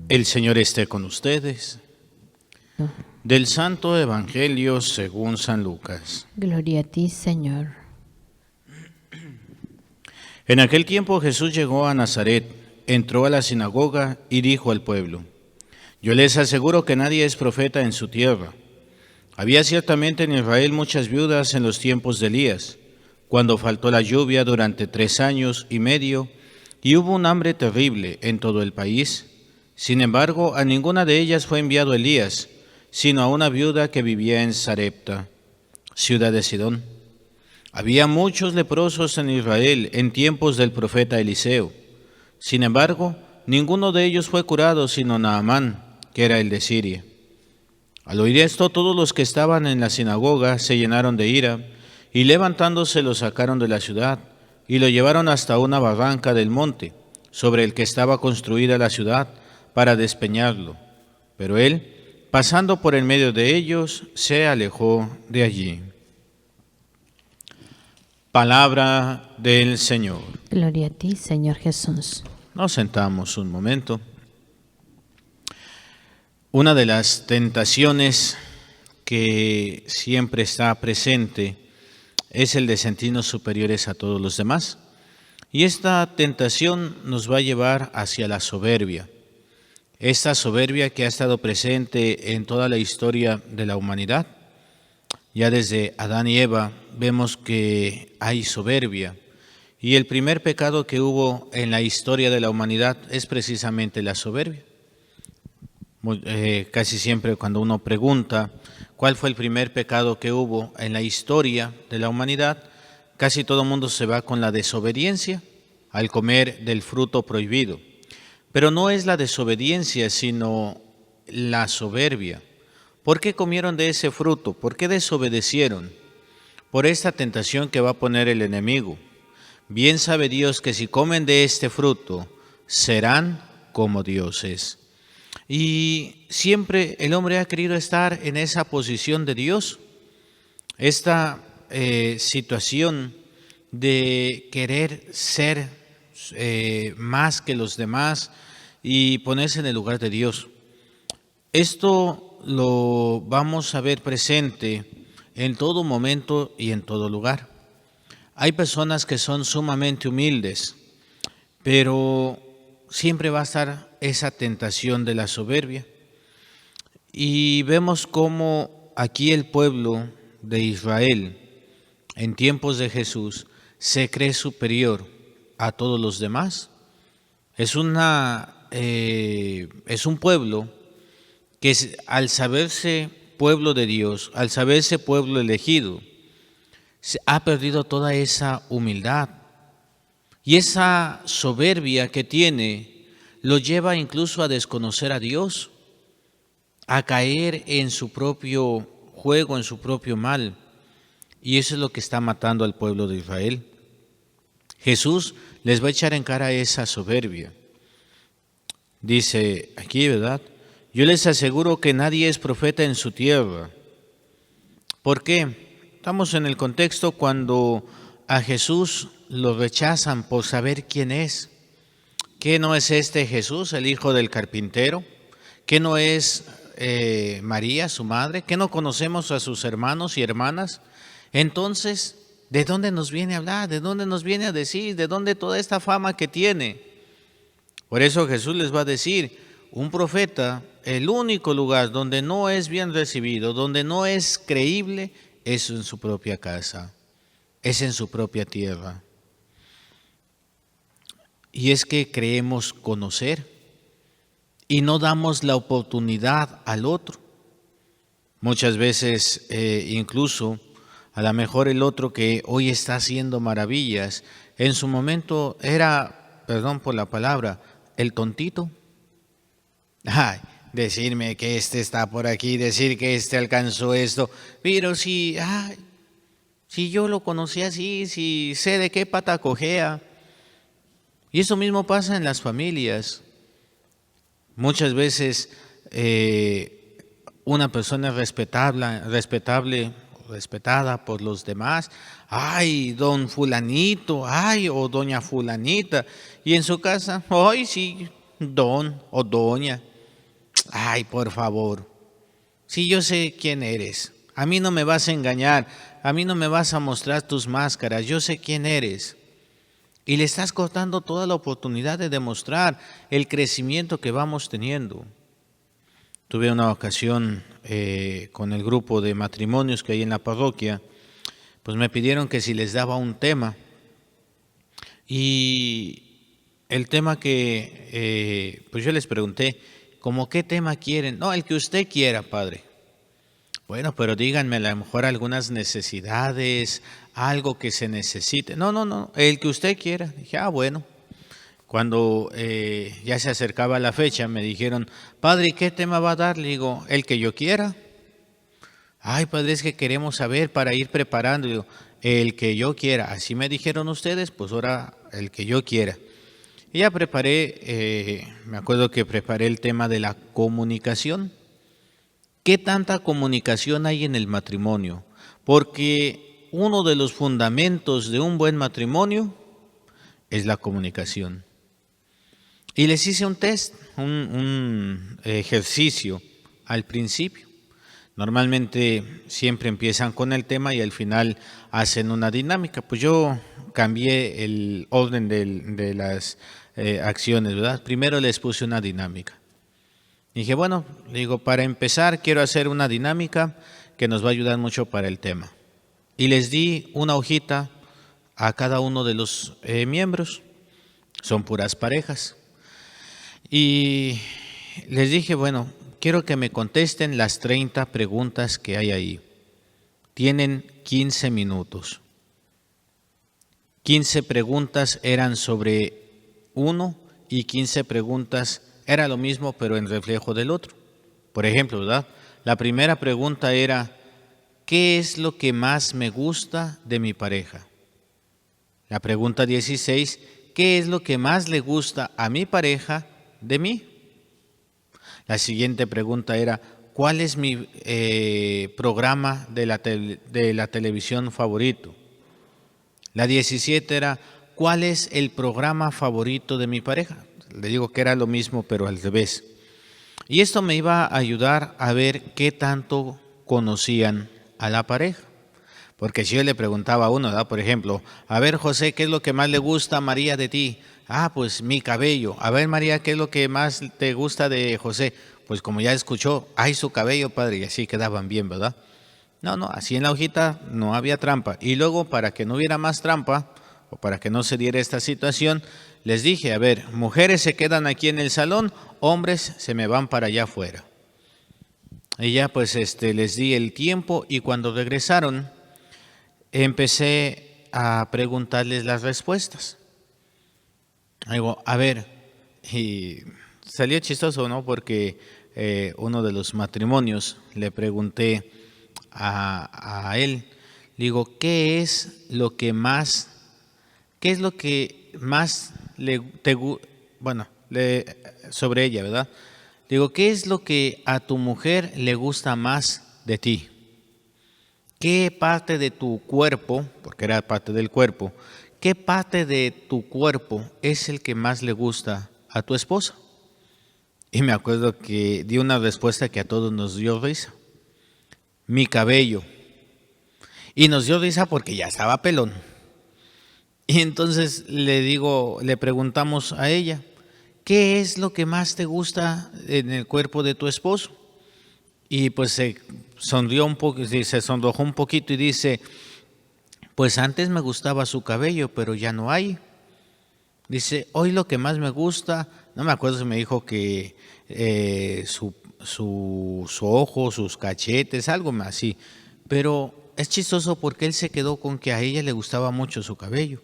El Señor esté con ustedes. Del Santo Evangelio según San Lucas. Gloria a ti, Señor. En aquel tiempo Jesús llegó a Nazaret, entró a la sinagoga y dijo al pueblo: Yo les aseguro que nadie es profeta en su tierra. Había ciertamente en Israel muchas viudas en los tiempos de Elías, cuando faltó la lluvia durante 3 años y medio, y hubo un hambre terrible en todo el país. Sin embargo, a ninguna de ellas fue enviado Elías, sino a una viuda que vivía en Sarepta, ciudad de Sidón. Había muchos leprosos en Israel en tiempos del profeta Eliseo. Sin embargo, ninguno de ellos fue curado, sino Naamán, que era el de Siria. Al oír esto, todos los que estaban en la sinagoga se llenaron de ira, y levantándose lo sacaron de la ciudad, y lo llevaron hasta una barranca del monte, sobre el que estaba construida la ciudad, para despeñarlo. Pero él, pasando por en medio de ellos, se alejó de allí. Palabra del Señor. Gloria a ti, Señor Jesús. Nos sentamos un momento. Una de las tentaciones que siempre está presente es el de sentirnos superiores a todos los demás. Y esta tentación nos va a llevar hacia la soberbia. Esta soberbia que ha estado presente en toda la historia de la humanidad. Ya desde Adán y Eva vemos que hay soberbia. Y el primer pecado que hubo en la historia de la humanidad es precisamente la soberbia. Casi siempre cuando uno pregunta cuál fue el primer pecado que hubo en la historia de la humanidad, casi todo el mundo se va con la desobediencia al comer del fruto prohibido. Pero no es la desobediencia, sino la soberbia. ¿Por qué comieron de ese fruto? ¿Por qué desobedecieron? Por esta tentación que va a poner el enemigo. Bien sabe Dios que si comen de este fruto, serán como dioses. Y siempre el hombre ha querido estar en esa posición de Dios. Esta situación de querer ser más que los demás y ponerse en el lugar de Dios. Esto lo vamos a ver presente en todo momento y en todo lugar. Hay personas que son sumamente humildes, pero siempre va a estar esa tentación de la soberbia. Y vemos cómo aquí el pueblo de Israel, en tiempos de Jesús, se cree superior a todos los demás. Es un pueblo que al saberse pueblo de Dios, al saberse pueblo elegido, ha perdido toda esa humildad. Y esa soberbia que tiene lo lleva incluso a desconocer a Dios, a caer en su propio juego, en su propio mal. Y eso es lo que está matando al pueblo de Israel. Jesús les va a echar en cara esa soberbia. Dice aquí, ¿verdad? Yo les aseguro que nadie es profeta en su tierra. ¿Por qué? Estamos en el contexto cuando a Jesús lo rechazan por saber quién es. ¿Qué no es este Jesús, el hijo del carpintero? ¿Qué no es María, su madre? ¿Qué no conocemos a sus hermanos y hermanas? Entonces, ¿de dónde nos viene a hablar? ¿De dónde nos viene a decir? ¿De dónde toda esta fama que tiene? Por eso Jesús les va a decir, un profeta, el único lugar donde no es bien recibido, donde no es creíble, es en su propia casa, es en su propia tierra. Y es que creemos conocer y no damos la oportunidad al otro. Muchas veces incluso a lo mejor el otro que hoy está haciendo maravillas, en su momento era, perdón por la palabra, el tontito. Ay, decirme que este está por aquí, decir que este alcanzó esto, pero si yo lo conocí así, si sé de qué pata cojea. Y eso mismo pasa en las familias. Muchas veces una persona respetada por los demás, ay, don fulanito, ay, o doña fulanita, y en su casa, ay, sí, don o doña. Ay, por favor, si yo sé quién eres, a mí no me vas a engañar, a mí no me vas a mostrar tus máscaras, yo sé quién eres. Y le estás cortando toda la oportunidad de demostrar el crecimiento que vamos teniendo. Tuve una ocasión con el grupo de matrimonios que hay en la parroquia, pues me pidieron que si les daba un tema. Y el tema que pues yo les pregunté, ¿cómo qué tema quieren? No, el que usted quiera, padre. Bueno, pero díganme a lo mejor algunas necesidades, algo que se necesite. No, el que usted quiera. Dije, bueno. Cuando ya se acercaba la fecha, me dijeron, padre, ¿qué tema va a dar? Le digo, el que yo quiera. Ay, padre, es que queremos saber para ir preparando. Digo, el que yo quiera. Así me dijeron ustedes, pues ahora el que yo quiera. Y ya preparé, me acuerdo que preparé el tema de la comunicación. ¿Qué tanta comunicación hay en el matrimonio? Porque uno de los fundamentos de un buen matrimonio es la comunicación. Y les hice un test, un ejercicio al principio. Normalmente siempre empiezan con el tema y al final hacen una dinámica. Pues yo cambié el orden de las acciones, ¿verdad? Primero les puse una dinámica. Dije, bueno, digo, para empezar quiero hacer una dinámica que nos va a ayudar mucho para el tema. Y les di una hojita a cada uno de los miembros. Son puras parejas. Y les dije, bueno, quiero que me contesten las 30 preguntas que hay ahí. Tienen 15 minutos. 15 preguntas eran sobre uno y 15 preguntas era lo mismo pero en reflejo del otro. Por ejemplo, ¿verdad? La primera pregunta era, ¿qué es lo que más me gusta de mi pareja? La pregunta 16, ¿qué es lo que más le gusta a mi pareja de mí? La siguiente pregunta era, ¿cuál es mi programa de la televisión favorito? La 17 era, ¿cuál es el programa favorito de mi pareja? Le digo que era lo mismo, pero al revés. Y esto me iba a ayudar a ver qué tanto conocían a la pareja. Porque si yo le preguntaba a uno, ¿verdad? Por ejemplo, a ver, José, ¿qué es lo que más le gusta a María de ti? Pues mi cabello. A ver, María, ¿qué es lo que más te gusta de José? Pues como ya escuchó, ¡ay, su cabello, padre! Y así quedaban bien, ¿verdad? No, así en la hojita no había trampa. Y luego, para que no hubiera más trampa, o para que no se diera esta situación, les dije, a ver, mujeres se quedan aquí en el salón, hombres se me van para allá afuera. Y ya pues les di el tiempo y cuando regresaron, empecé a preguntarles las respuestas. Digo, a ver, y salió chistoso, ¿no? Porque uno de los matrimonios le pregunté a él, digo, ¿qué es lo que más sobre ella, ¿verdad? Digo, ¿qué es lo que a tu mujer le gusta más de ti? ¿Qué parte de tu cuerpo, porque era parte del cuerpo, qué parte de tu cuerpo es el que más le gusta a tu esposa? Y me acuerdo que di una respuesta que a todos nos dio risa. Mi cabello. Y nos dio risa porque ya estaba pelón. Y entonces le preguntamos a ella, ¿qué es lo que más te gusta en el cuerpo de tu esposo? Y pues se sonrojó un poquito y dice, pues antes me gustaba su cabello, pero ya no hay. Dice, hoy lo que más me gusta, no me acuerdo si me dijo que su ojo, sus cachetes, algo más así. Pero es chistoso porque él se quedó con que a ella le gustaba mucho su cabello.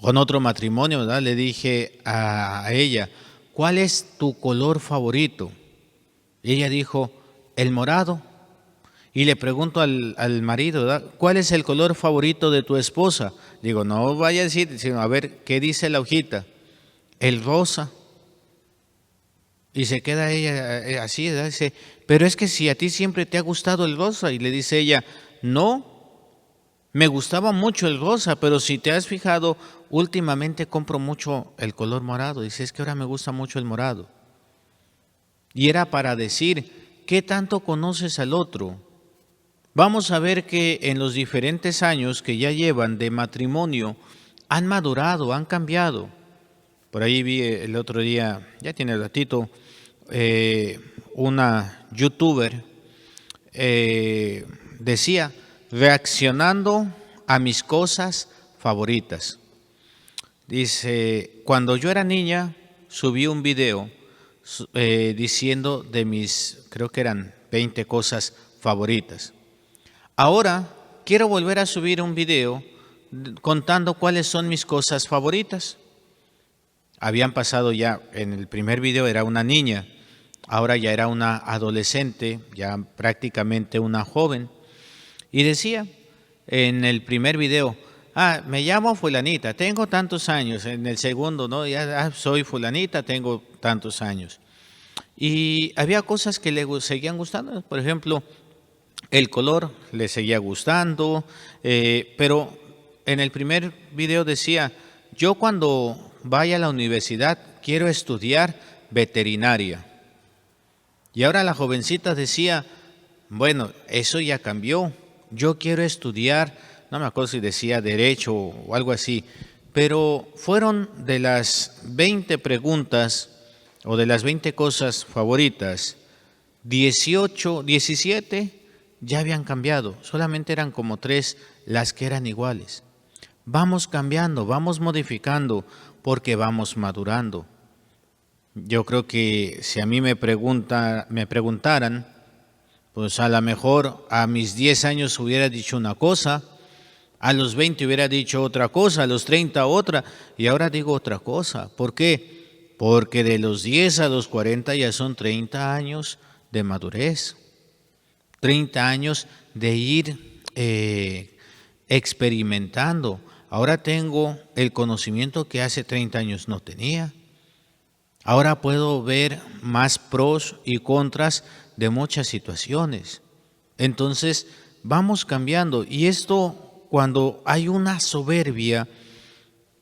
Con otro matrimonio, ¿verdad? Le dije a ella, ¿cuál es tu color favorito? Y ella dijo, el morado. Y le pregunto al marido, ¿verdad? ¿Cuál es el color favorito de tu esposa? Digo, no vaya a decir, sino a ver, ¿qué dice la hojita? El rosa. Y se queda ella así, ¿verdad? Dice, pero es que si a ti siempre te ha gustado el rosa. Y le dice ella, no, me gustaba mucho el rosa, pero si te has fijado, últimamente compro mucho el color morado. Dice, es que ahora me gusta mucho el morado. Y era para decir, ¿qué tanto conoces al otro? Vamos a ver que en los diferentes años que ya llevan de matrimonio, han madurado, han cambiado. Por ahí vi el otro día, ya tiene ratito, una youtuber decía, reaccionando a mis cosas favoritas. Dice, cuando yo era niña, subí un video diciendo de mis, creo que eran 20 cosas favoritas. Ahora quiero volver a subir un video contando cuáles son mis cosas favoritas. Habían pasado ya, en el primer video era una niña, ahora ya era una adolescente, ya prácticamente una joven. Y decía en el primer video, me llamo fulanita, tengo tantos años. En el segundo, no, ya soy fulanita, tengo tantos años. Y había cosas que le seguían gustando, por ejemplo, el color le seguía gustando, pero en el primer video decía, yo cuando vaya a la universidad quiero estudiar veterinaria. Y ahora la jovencita decía, bueno, eso ya cambió, yo quiero estudiar, no me acuerdo si decía derecho o algo así, pero fueron de las 20 preguntas o de las 20 cosas favoritas, 18, 17 ya habían cambiado, solamente eran como 3 las que eran iguales. Vamos cambiando, vamos modificando, porque vamos madurando. Yo creo que si a mí me preguntaran, pues a lo mejor a mis 10 años hubiera dicho una cosa, a los 20 hubiera dicho otra cosa, a los 30 otra, y ahora digo otra cosa. ¿Por qué? Porque de los 10 a los 40 ya son 30 años de madurez, 30 años de ir experimentando. Ahora tengo el conocimiento que hace 30 años no tenía. Ahora puedo ver más pros y contras de muchas situaciones. Entonces, vamos cambiando. Y esto, cuando hay una soberbia,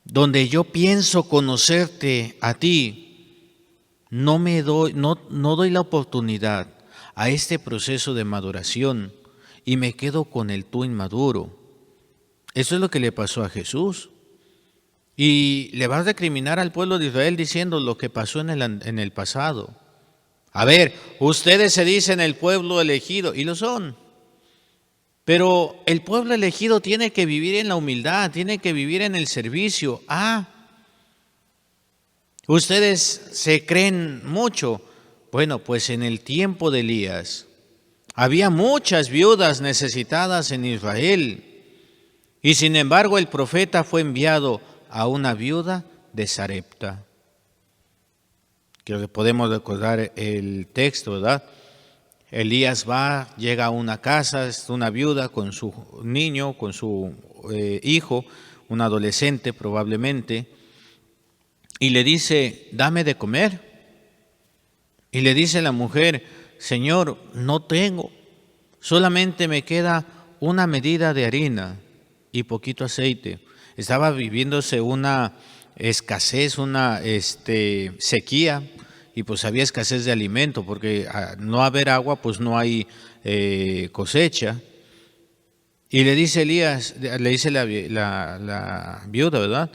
donde yo pienso conocerte a ti, no doy la oportunidad a este proceso de maduración y me quedo con el tú inmaduro. Eso es lo que le pasó a Jesús. Y le vas a recriminar al pueblo de Israel diciendo lo que pasó en el pasado. A ver, ustedes se dicen el pueblo elegido, y lo son. Pero el pueblo elegido tiene que vivir en la humildad, tiene que vivir en el servicio. Ustedes se creen mucho. Bueno, pues en el tiempo de Elías había muchas viudas necesitadas en Israel. Y sin embargo el profeta fue enviado a una viuda de Sarepta. Creo que podemos recordar el texto, ¿verdad? Elías llega a una casa, es una viuda con su niño, con su hijo, un adolescente probablemente, y le dice, dame de comer. Y le dice la mujer, Señor, no tengo, solamente me queda una medida de harina y poquito aceite. Estaba viviéndose una escasez, una sequía, y pues había escasez de alimento, porque al no haber agua, pues no hay cosecha. Y le dice Elías, le dice la viuda, ¿verdad?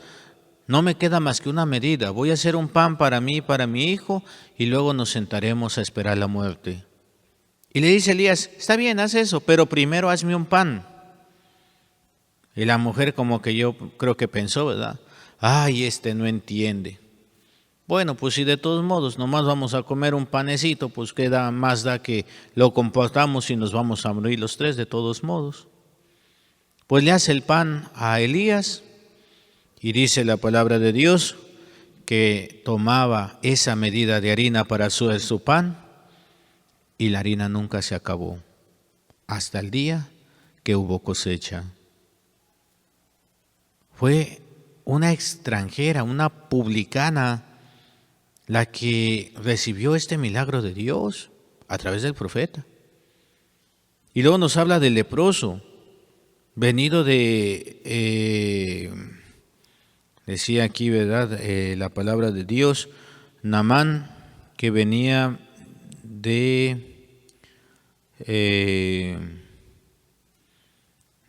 No me queda más que una medida, voy a hacer un pan para mí y para mi hijo, y luego nos sentaremos a esperar la muerte. Y le dice Elías, está bien, haz eso, pero primero hazme un pan. Y la mujer como que yo creo que pensó, ¿verdad? No entiende. Bueno, pues si de todos modos nomás vamos a comer un panecito, pues queda más da que lo compartamos y nos vamos a morir los 3 de todos modos. Pues le hace el pan a Elías y dice la palabra de Dios que tomaba esa medida de harina para su pan y la harina nunca se acabó hasta el día que hubo cosecha. Fue una extranjera, una publicana, la que recibió este milagro de Dios a través del profeta. Y luego nos habla del leproso, venido decía aquí, ¿verdad? La palabra de Dios, Naamán, que venía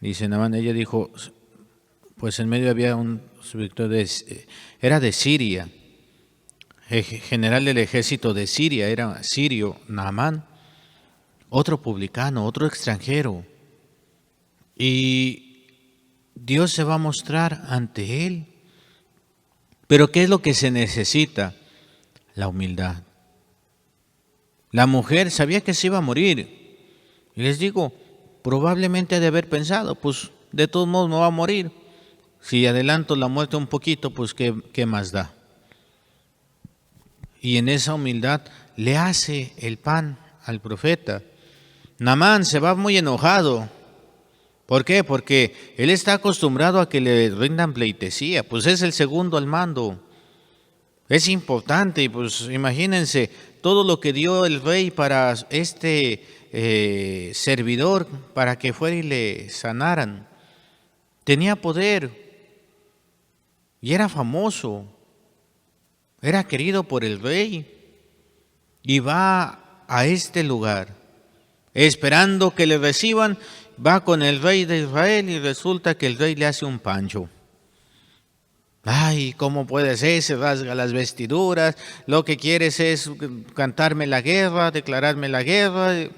dice Naamán, ella dijo, pues en medio había un subdirector era de Siria, general del ejército de Siria, era sirio, Naamán, otro publicano, otro extranjero. Y Dios se va a mostrar ante él. Pero ¿qué es lo que se necesita? La humildad. La mujer sabía que se iba a morir. Y les digo, probablemente ha de haber pensado, pues de todos modos me va a morir. Si adelanto la muerte un poquito, pues ¿qué más da? Y en esa humildad le hace el pan al profeta. Naamán se va muy enojado. ¿Por qué? Porque él está acostumbrado a que le rindan pleitesía, pues es el segundo al mando. Es importante, y pues imagínense todo lo que dio el rey para este servidor, para que fuera y le sanaran. Tenía poder y era famoso, era querido por el rey. Y va a este lugar, esperando que le reciban. Va con el rey de Israel y resulta que el rey le hace un pancho. Ay, ¿cómo puede ser? Se rasga las vestiduras, lo que quieres es cantarme la guerra, declararme la guerra.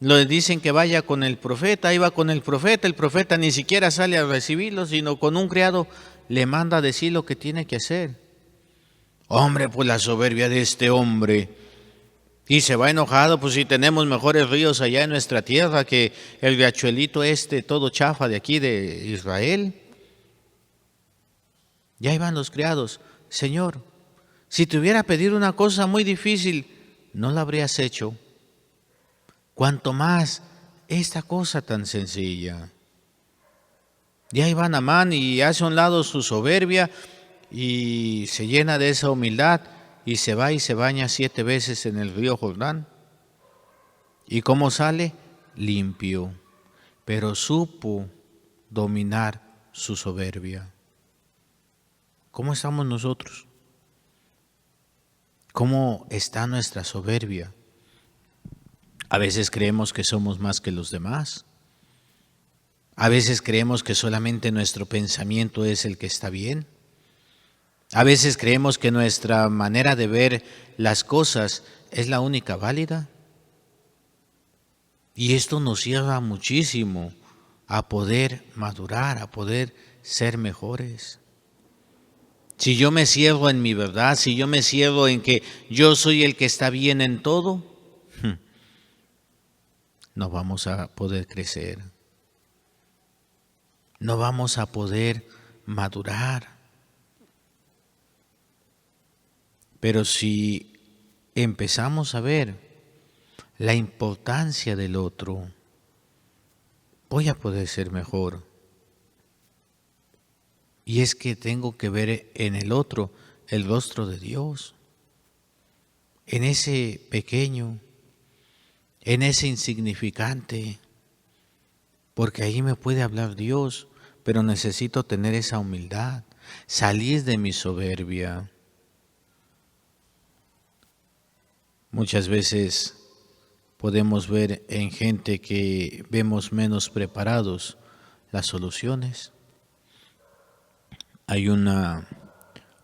Le dicen que vaya con el profeta, ahí va con el profeta ni siquiera sale a recibirlo, sino con un criado le manda a decir lo que tiene que hacer. Hombre, pues la soberbia de este hombre. Y se va enojado, pues si tenemos mejores ríos allá en nuestra tierra que el riachuelito todo chafa de aquí de Israel. Ya iban los criados, Señor, si te hubiera pedido una cosa muy difícil, no la habrías hecho. Cuanto más esta cosa tan sencilla. Ya iba Naamán y hace a un lado su soberbia y se llena de esa humildad. Y se va y se baña 7 veces en el río Jordán. ¿Y cómo sale? Limpio. Pero supo dominar su soberbia. ¿Cómo estamos nosotros? ¿Cómo está nuestra soberbia? A veces creemos que somos más que los demás. A veces creemos que solamente nuestro pensamiento es el que está bien. A veces creemos que nuestra manera de ver las cosas es la única válida. Y esto nos lleva muchísimo a poder madurar, a poder ser mejores. Si yo me cierro en mi verdad, si yo me cierro en que yo soy el que está bien en todo, no vamos a poder crecer. No vamos a poder madurar. Pero si empezamos a ver la importancia del otro, voy a poder ser mejor. Y es que tengo que ver en el otro el rostro de Dios, en ese pequeño, en ese insignificante, porque ahí me puede hablar Dios, pero necesito tener esa humildad, salir de mi soberbia. Muchas veces podemos ver en gente que vemos menos preparados las soluciones. Hay una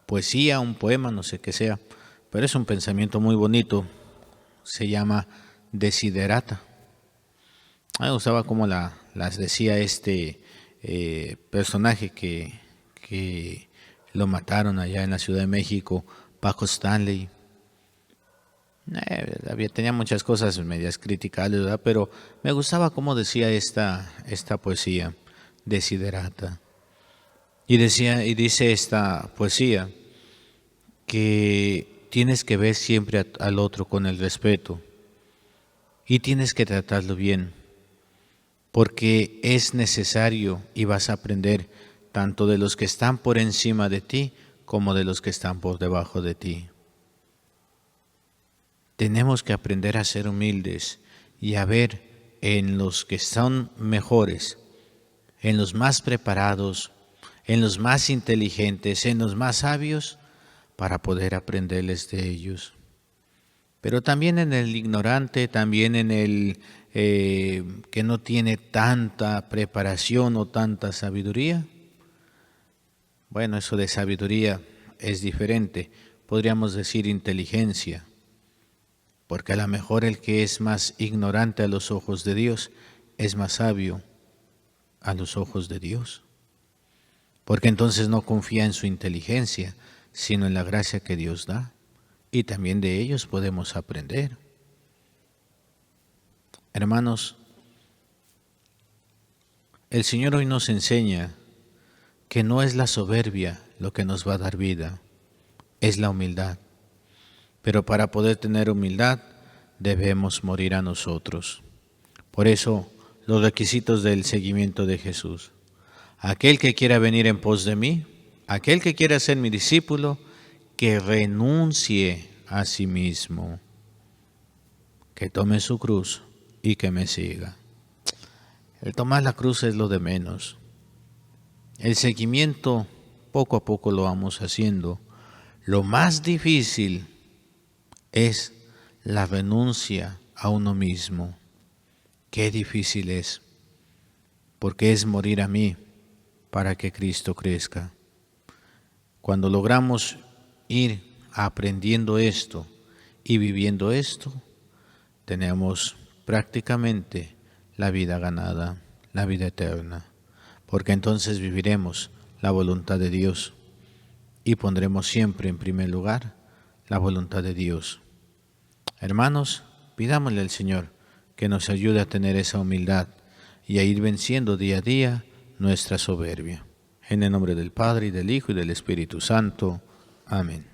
poesía, un poema, no sé qué sea, pero es un pensamiento muy bonito. Se llama Desiderata. A mí me gustaba cómo las decía este personaje que lo mataron allá en la Ciudad de México, Paco Stanley. Tenía muchas cosas medias criticables, ¿verdad? Pero me gustaba cómo decía esta poesía, Desiderata. Y dice esta poesía que tienes que ver siempre al otro con el respeto y tienes que tratarlo bien, porque es necesario y vas a aprender tanto de los que están por encima de ti como de los que están por debajo de ti. Tenemos que aprender a ser humildes y a ver en los que son mejores, en los más preparados, en los más inteligentes, en los más sabios, para poder aprenderles de ellos. pero también en el ignorante, también en el que no tiene tanta preparación o tanta sabiduría. Bueno, eso de sabiduría es diferente, podríamos decir inteligencia, porque a lo mejor el que es más ignorante a los ojos de Dios es más sabio a los ojos de Dios, porque entonces no confía en su inteligencia, sino en la gracia que Dios da, y también de ellos podemos aprender. Hermanos, el Señor hoy nos enseña que no es la soberbia lo que nos va a dar vida, es la humildad. Pero para poder tener humildad debemos morir a nosotros. Por eso, los requisitos del seguimiento de Jesús. Aquel que quiera venir en pos de mí, aquel que quiera ser mi discípulo, que renuncie a sí mismo, que tome su cruz y que me siga. El tomar la cruz es lo de menos. El seguimiento poco a poco lo vamos haciendo. Lo más difícil es la renuncia a uno mismo. Qué difícil es, porque es morir a mí para que Cristo crezca. Cuando logramos ir aprendiendo esto y viviendo esto, tenemos prácticamente la vida ganada, la vida eterna, porque entonces viviremos la voluntad de Dios y pondremos siempre en primer lugar la voluntad de Dios. Hermanos, pidámosle al Señor que nos ayude a tener esa humildad y a ir venciendo día a día nuestra soberbia. En el nombre del Padre, y del Hijo, y del Espíritu Santo. Amén.